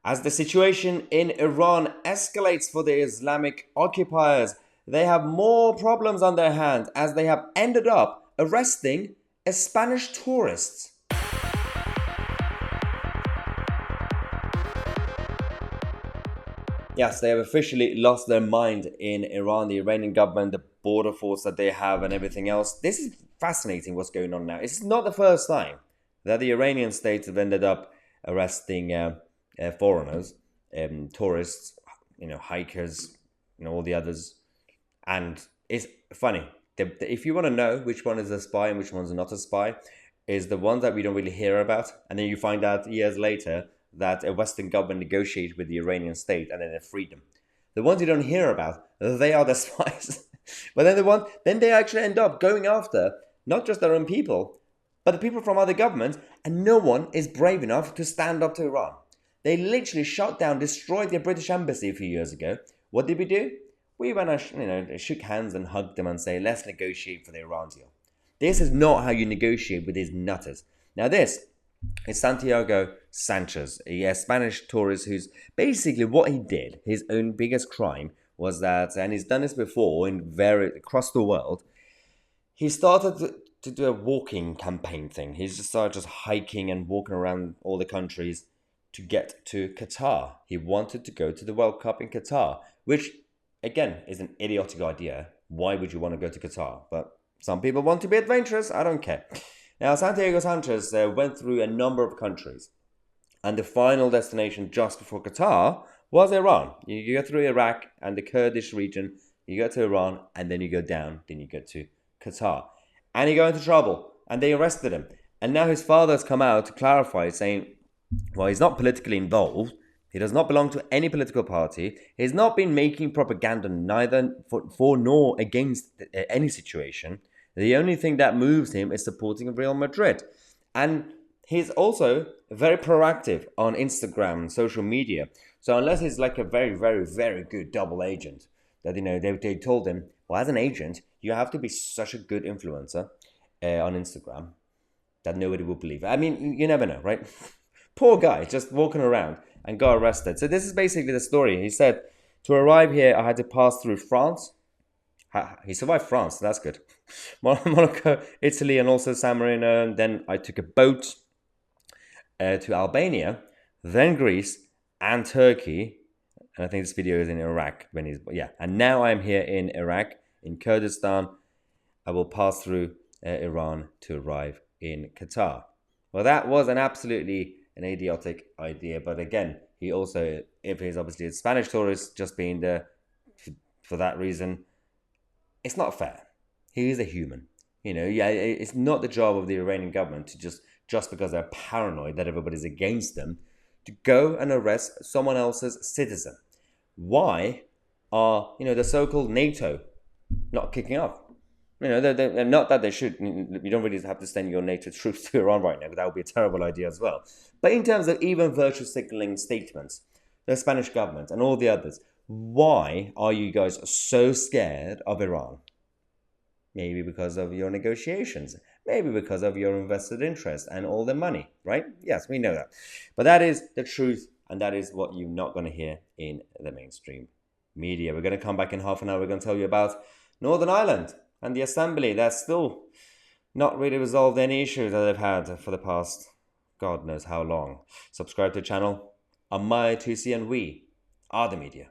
As the situation in Iran escalates for the Islamic occupiers, they have more problems on their hands as they have ended up arresting a Spanish tourist. Yes, they have officially lost their mind in Iran, the Iranian government, the border force that they have, and everything else. This is fascinating what's going on now. It's not the first time that the Iranian state have ended up arresting foreigners, tourists, hikers, all the others. And it's funny. If you want to know which one is a spy and which one's not a spy, is the ones that we don't really hear about. And then you find out years later that a Western government negotiated with the Iranian state and then they freed them. The ones you don't hear about, they are the spies. But then they actually end up going after not just their own people, but the people from other governments, and no one is brave enough to stand up to Iran. They literally shut down, destroyed the British embassy a few years ago. What did we do? We went and shook hands and hugged them and say, let's negotiate for the Iran deal. This is not how you negotiate with these nutters. Now this is Santiago Sanchez, a Spanish tourist who's basically what he did, his own biggest crime was that, and he's done this before across the world, he started to do a walking campaign thing. He just started hiking and walking around all the countries to get to Qatar. He wanted to go to the World Cup in Qatar, which again is an idiotic idea. Why would you want to go to Qatar? But some people want to be adventurous. I don't care. Now, Santiago Sanchez went through a number of countries, and the final destination just before Qatar was Iran. You go through Iraq and the Kurdish region, you go to Iran, and then you go down, then you go to Qatar. And he got into trouble, and they arrested him. And now his father has come out to clarify, saying, well, he's not politically involved. He does not belong to any political party. He's not been making propaganda neither for nor against any situation. The only thing that moves him is supporting Real Madrid. And he's also very proactive on Instagram and social media. So unless he's like a very, very, very good double agent, that they told him, well, as an agent, you have to be such a good influencer on Instagram that nobody will believe it. I mean, you never know, right? Poor guy, just walking around and got arrested. So this is basically the story. He said, to arrive here, I had to pass through France. He survived France, so that's good. Monaco, Italy, and also San Marino. And then I took a boat to Albania, then Greece, and Turkey. And I think this video is in Iraq. And now I'm here in Iraq, in Kurdistan. I will pass through Iran to arrive in Qatar. Well, that was an idiotic idea. But again, he also, if he's obviously a Spanish tourist, just being there for that reason, it's not fair. He is a human. It's not the job of the Iranian government to just because they're paranoid that everybody's against them, to go and arrest someone else's citizen. Why are, the so-called NATO not kicking off? They're not that they should. You don't really have to send your NATO troops to Iran right now, but that would be a terrible idea as well. But in terms of even virtue signaling statements, the Spanish government and all the others, why are you guys so scared of Iran? Maybe because of your negotiations. Maybe because of your invested interest and all the money, right? Yes, we know that. But that is the truth, and that is what you're not going to hear in the mainstream media. We're going to come back in half an hour. We're going to tell you about Northern Ireland and the Assembly. That's still not really resolved any issues that they've had for the past God knows how long. Subscribe to the channel. I'm Tousi, and we are the media.